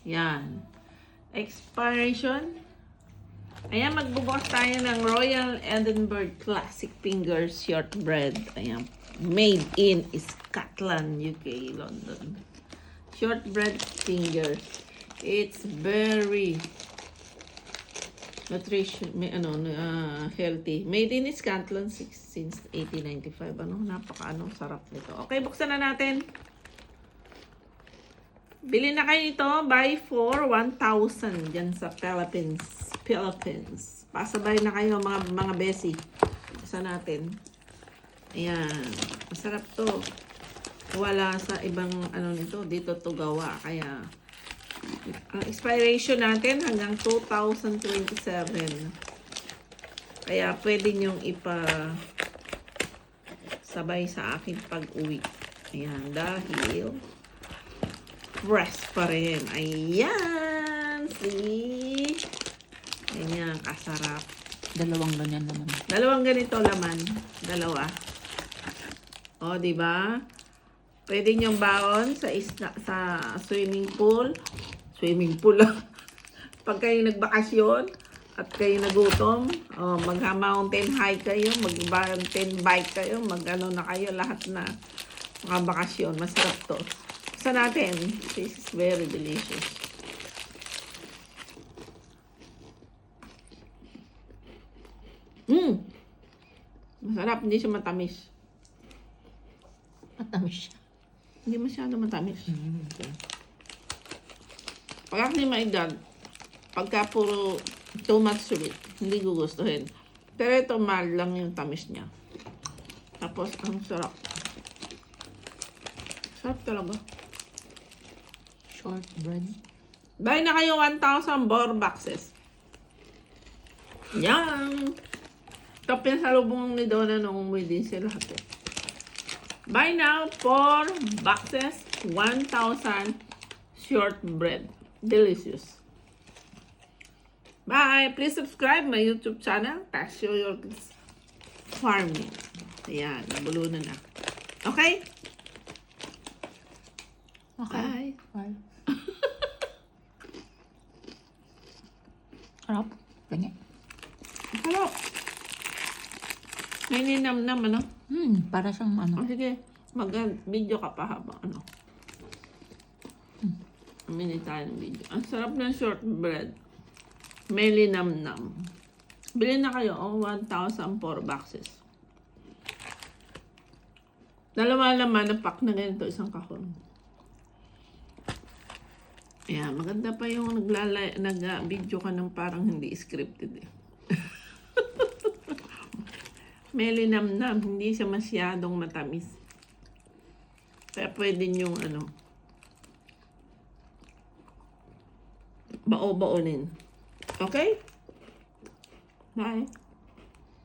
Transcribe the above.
Yan. Expiration. Ayan, magbubukas tayo ng Royal Edinburgh Classic Fingers Shortbread. Ayan. Made in Scotland, UK, London. Shortbread fingers. It's very healthy. Made in Scotland since 1895. Sarap nito. Okay, buksan na natin. Bili na kayo ito. Buy for 1,000 dyan sa Philippines. Pasabay na kayo mga besi. Buksan natin. Ayan. Masarap to. Wala sa ibang nito. Dito to gawa. Kaya ang expiration natin hanggang 2027. Kaya pwede nyong sabay sa akin pag-uwi. Ayan. Dahil fresh pa rin. Ayan. See? Ayan. Kasarap. Dalawang ganyan naman. Dalawang ganito laman. Dalawa. O, diba? Pwede nyong baon sa swimming pool. Swimming pool lang. Pag kayo nagbakasyon at kayo nagutom, mag-mountain hike kayo, mag-mountain bike kayo, na kayo, lahat na mga bakasyon. Masarap to. Sa natin, this is very delicious. Masarap, hindi siya matamis. Matamis siya. Hindi masyado matamis. Okay. Pag kasi may edad, pagka puro too much sweet, hindi gugustuhin. Pero ito, mild lang yung tamis niya. Tapos, ang sarap. Sarap talaga. Shortbread. Buy na kayo 1,000 more boxes. Yan! Ito pinasalubong ni Donna nung umuwi din sila. Buy now 4 boxes, 1,000 shortbread. Delicious. Bye! Please subscribe my YouTube channel, Passion Your Farming. Ayan, nabulunan na. Okay? Okay. Bye! Bye. Harap. Ganyan. Hello! May ninam-nam, Para siyang O sige, mag-video ka pa habang Aminin tayo ng video. Ang sarap ng shortbread. May linam-nam. Bili na kayo, 1,004 boxes. Dalawa naman na pack na ganito, isang kahon. Ayan, maganda pa yung nag-video ka ng parang hindi scripted eh. May linam-nam, hindi siya masyadong matamis. Kaya pwede yung bao-baonin. Okay? Bye.